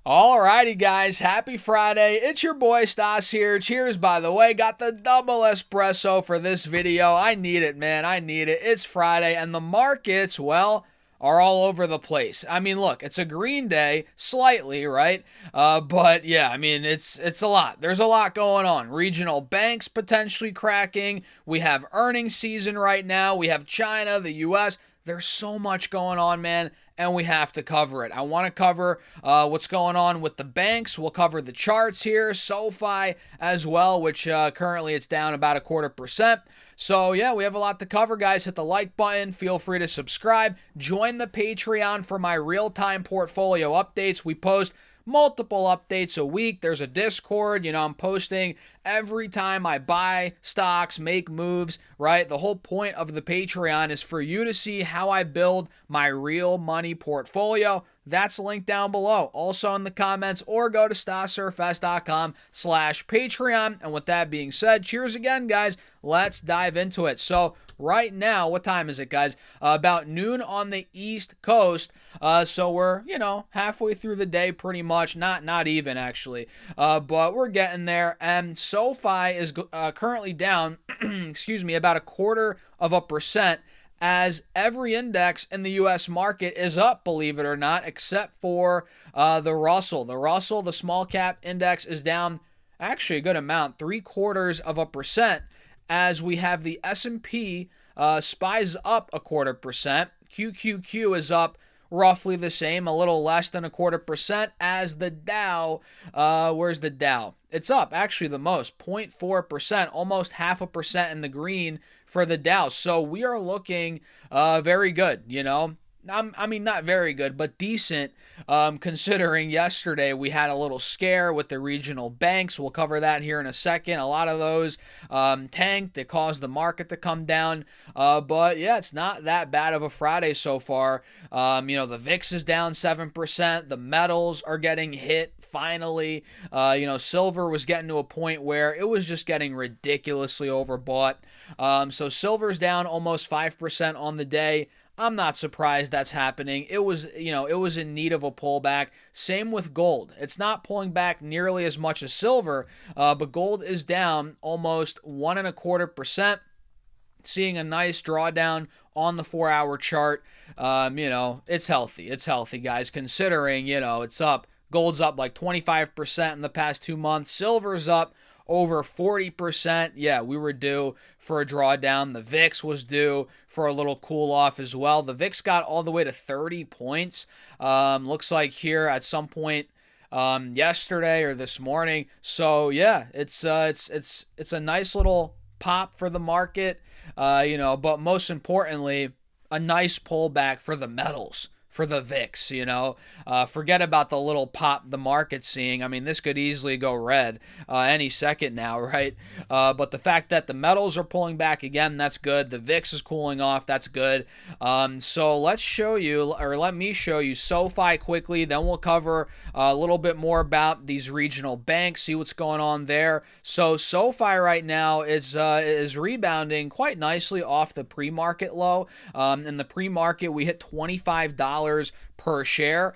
Alrighty, guys. Happy Friday. It's your boy Stas here. Cheers, by the way. Got the double espresso for this video. I need it, man. I need it. It's Friday, and the markets, well, are all over the place. I mean, look, it's a green day, slightly, right? But yeah, I mean, it's a lot. There's a lot going on. Regional banks potentially cracking. We have earnings season right now. We have China, the U.S. There's so much going on, man, and we have to cover it. I want to cover what's going on with the banks. We'll cover the charts here, Sofi as well, which currently it's down about a 0.25%. So yeah, we have a lot to cover, guys. Hit the like button. Feel free to subscribe. Join the Patreon for my real-time portfolio updates. We post multiple updates a week. There's a Discord. I'm posting every time I buy stocks, make moves, right? The whole point of the Patreon is for you to see how I build my real money portfolio. That's linked down below. Also in the comments, or go to stasurfs.com/Patreon. And with that being said, cheers again, guys. Let's dive into it. So right now, what time is it, guys? About noon on the East Coast. So we're, halfway through the day pretty much. Not even, actually. But we're getting there. And SoFi is currently down, excuse me, about 0.25%, as every index in the U.S. market is up, believe it or not, except for the Russell. The Russell, the small cap index, is down actually a good amount, 0.75%, as we have the S&P SPY's up 0.25%. QQQ is up roughly the same, a little less than 0.25%, as the Dow, where's the Dow? It's up actually the most, 0.4%, almost 0.5% in the green for the Dow. So we are looking very good, I mean, not very good, but decent, considering yesterday we had a little scare with the regional banks. We'll cover that here in a second. A lot of those tanked. It caused the market to come down. But yeah, it's not that bad of a Friday so far. The VIX is down 7%. The metals are getting hit finally. Silver was getting to a point where it was just getting ridiculously overbought. So silver's down almost 5% on the day. I'm not surprised that's happening. It was in need of a pullback. Same with gold. It's not pulling back nearly as much as silver, but gold is down almost 1.25%. Seeing a nice drawdown on the 4-hour chart. It's healthy. It's healthy, guys, considering, it's up. Gold's up like 25% in the past 2 months. Silver's up over 40%. Yeah, we were due for a drawdown. The VIX was due for a little cool off as well. The VIX got all the way to 30 points. Looks like here at some point yesterday or this morning. So yeah, it's a nice little pop for the market. But most importantly, a nice pullback for the metals, for the VIX. Forget about the little pop the market's seeing. I mean, this could easily go red any second now, right? But the fact that the metals are pulling back again, that's good. The VIX is cooling off, that's good. So let me show you SoFi quickly. Then we'll cover a little bit more about these regional banks, see what's going on there. So SoFi right now is rebounding quite nicely off the pre-market low. In the pre-market, we hit $25 per share.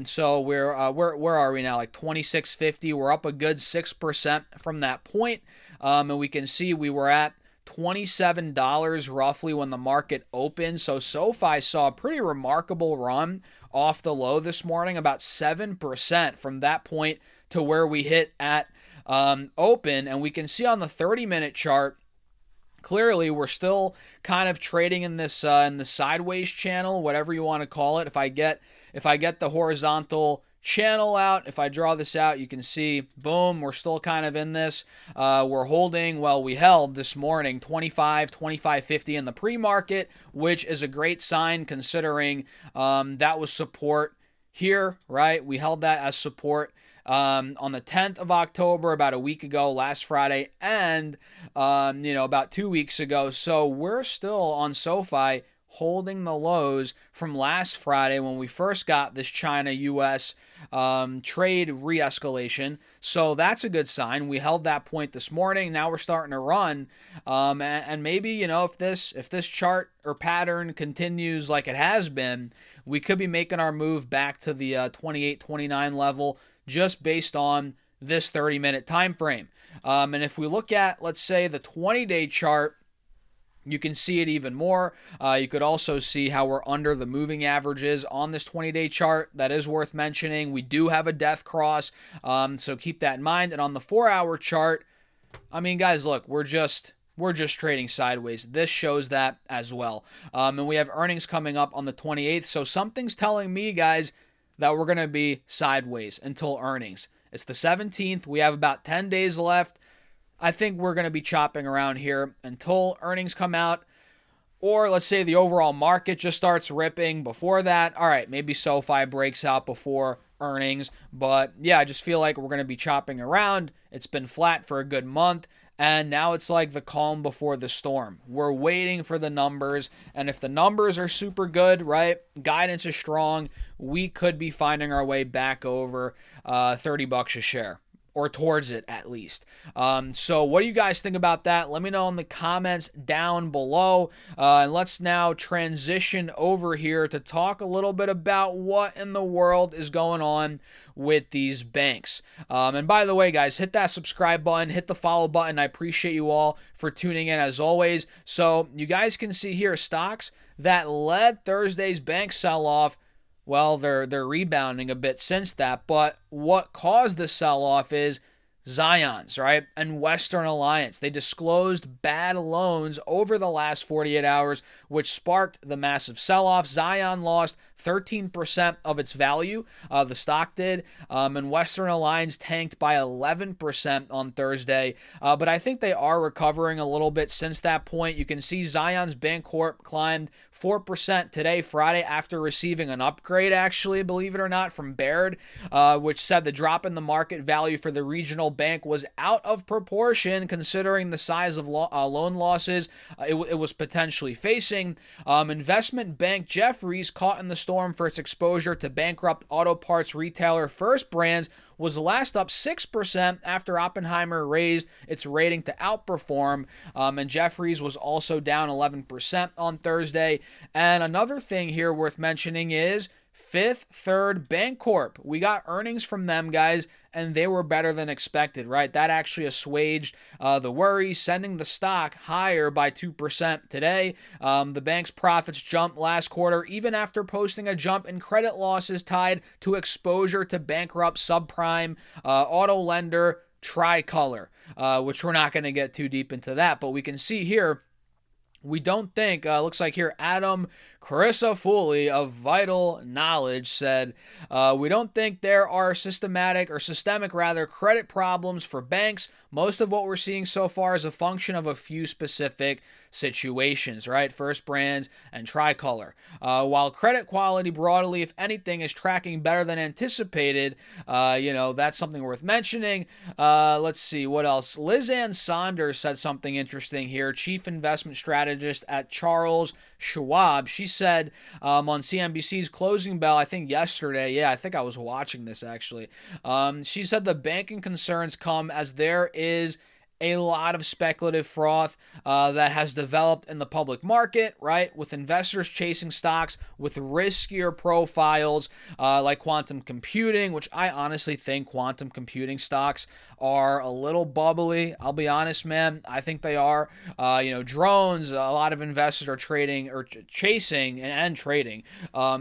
So where are we now? Like 26.50. We're up a good 6% from that point. And we can see we were at $27 roughly when the market opened. So SoFi saw a pretty remarkable run off the low this morning, about 7% from that point to where we hit at open. And we can see on the 30-minute chart, clearly we're still kind of trading in this in the sideways channel, whatever you want to call it. If I get the horizontal channel out, if I draw this out, you can see, boom, we're still kind of in this. We're holding, we held this morning 25.50 in the pre-market, which is a great sign considering that was support here, right? We held that as support on the 10th of October, about a week ago, last Friday, and about 2 weeks ago. So we're still on SoFi holding the lows from last Friday when we first got this China-U.S. Trade re-escalation. So that's a good sign. We held that point this morning. Now we're starting to run. And maybe, if this chart or pattern continues like it has been, we could be making our move back to the 28, 29 level just based on this 30-minute time frame. And if we look at, let's say, the 20-day chart, you can see it even more. You could also see how we're under the moving averages on this 20-day chart. That is worth mentioning. We do have a death cross, so keep that in mind. And on the 4-hour chart, I mean, guys, look, we're just trading sideways. This shows that as well. And we have earnings coming up on the 28th, so something's telling me, guys, that we're going to be sideways until earnings. It's the 17th. We have about 10 days left. I think we're going to be chopping around here until earnings come out, or let's say the overall market just starts ripping before that. All right, maybe Sofi breaks out before earnings, but yeah, I just feel like we're going to be chopping around. It's been flat for a good month, and now it's like the calm before the storm. We're waiting for the numbers, and if the numbers are super good, right, guidance is strong, we could be finding our way back over $30 a share, or towards it at least. So what do you guys think about that? Let me know in the comments down below. And let's now transition over here to talk a little bit about what in the world is going on with these banks. And by the way, guys, hit that subscribe button, hit the follow button. I appreciate you all for tuning in as always. So you guys can see here stocks that led Thursday's bank sell-off. Well, they're rebounding a bit since that, but what caused the sell-off is Zions, right, and Western Alliance. They disclosed bad loans over the last 48 hours, which sparked the massive sell-off. Zion lost 13% of its value, the stock did, and Western Alliance tanked by 11% on Thursday, but I think they are recovering a little bit since that point. You can see Zion's Bancorp climbed 4% today, Friday, after receiving an upgrade, actually, believe it or not, from Baird, which said the drop in the market value for the regional bank was out of proportion considering the size of loan losses it was potentially facing. Investment bank Jefferies, caught in the storm for its exposure to bankrupt auto parts retailer First Brands, was last up 6% after Oppenheimer raised its rating to outperform, and Jefferies was also down 11% on Thursday. And another thing here worth mentioning is Fifth Third Bancorp. We got earnings from them, guys, and they were better than expected, right? That actually assuaged the worry, sending the stock higher by 2% today. The bank's profits jumped last quarter, even after posting a jump in credit losses tied to exposure to bankrupt subprime auto lender Tricolor, which we're not going to get too deep into that, but we can see here, we don't think, looks like here, Adam Carissa of Vital Knowledge said, we don't think there are systemic credit problems for banks. Most of what we're seeing so far is a function of a few specific situations, right? First Brands and Tricolor. While credit quality broadly, if anything, is tracking better than anticipated, that's something worth mentioning. Let's see, what else? Liz Ann Saunders said something interesting here, chief investment strategist at Charles Schwab. She said on CNBC's Closing Bell, I think yesterday, yeah, I think I was watching this actually, she said the banking concerns come as there is a lot of speculative froth that has developed in the public market, right? With investors chasing stocks with riskier profiles like quantum computing, which I honestly think quantum computing stocks are a little bubbly. I'll be honest, man. I think they are. Drones, a lot of investors are trading or chasing and trading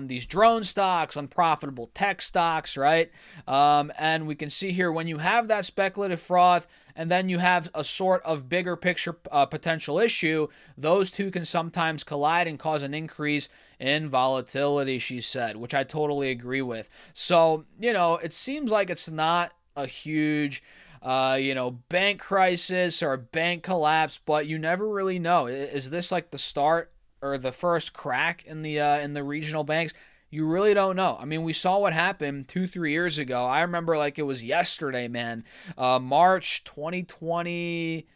these drone stocks, unprofitable tech stocks, right? And we can see here when you have that speculative froth, and then you have a sort of bigger picture potential issue, those two can sometimes collide and cause an increase in volatility, she said, which I totally agree with. So, it seems like it's not a huge, bank crisis or a bank collapse, but you never really know. Is this like the start or the first crack in the regional banks? You really don't know. I mean, we saw what happened 2-3 years ago. I remember like it was yesterday, man. March 2020,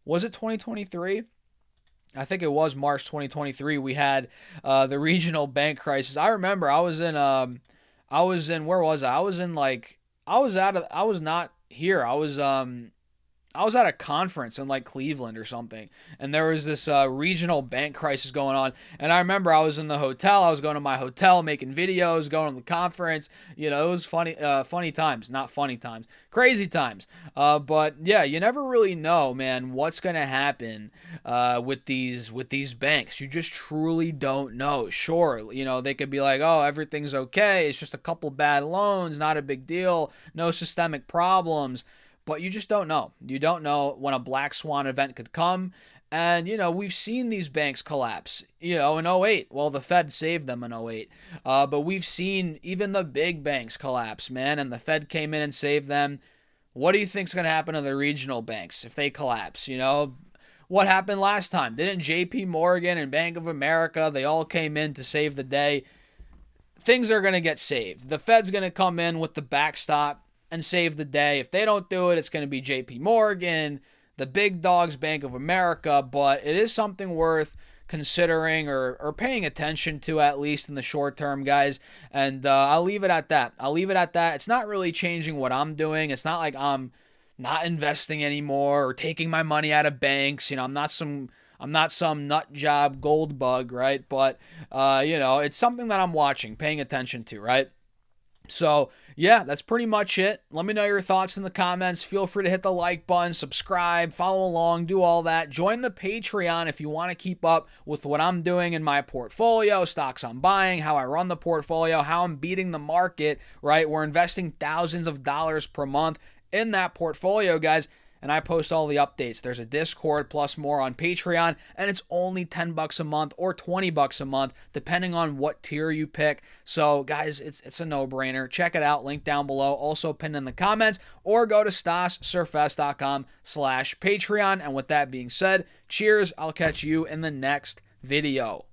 was it 2023? I think it was March 2023, we had the regional bank crisis. I remember where was I? I was in like, I was not here. I was at a conference in like Cleveland or something, and there was this regional bank crisis going on. And I remember I was in the hotel. I was going to my hotel, making videos, going to the conference. You know, it was funny, funny times, not funny times, crazy times. But yeah, you never really know, man, what's gonna happen with these banks. You just truly don't know. Sure, you know, they could be like, oh, everything's okay. It's just a couple bad loans, not a big deal, no systemic problems, but you just don't know. You don't know when a black swan event could come. And, you know, we've seen these banks collapse, you know, in '08. Well, the Fed saved them in '08. But we've seen even the big banks collapse, man, and the Fed came in and saved them. What do you think's going to happen to the regional banks if they collapse? You know, what happened last time? Didn't JP Morgan and Bank of America, they all came in to save the day? Things are going to get saved. The Fed's going to come in with the backstop and save the day. If they don't do it, it's going to be JP Morgan, the big dogs, Bank of America, but it is something worth considering or paying attention to, at least in the short term, guys. And I'll leave it at that. It's not really changing what I'm doing. It's not like I'm not investing anymore or taking my money out of banks. You know, I'm not some nut job gold bug, right? But you know, it's something that I'm watching, paying attention to, right? So, yeah, that's pretty much it. Let me know your thoughts in the comments. Feel free to hit the like button, subscribe, follow along, do all that. Join the Patreon if you want to keep up with what I'm doing in my portfolio, stocks I'm buying, how I run the portfolio, how I'm beating the market, right? We're investing thousands of dollars per month in that portfolio, guys. And I post all the updates. There's a Discord plus more on Patreon, and it's only $10 a month or $20 a month, depending on what tier you pick. So, guys, it's a no-brainer. Check it out. Link down below. Also pinned in the comments, or go to stassurfest.com/Patreon. And with that being said, cheers. I'll catch you in the next video.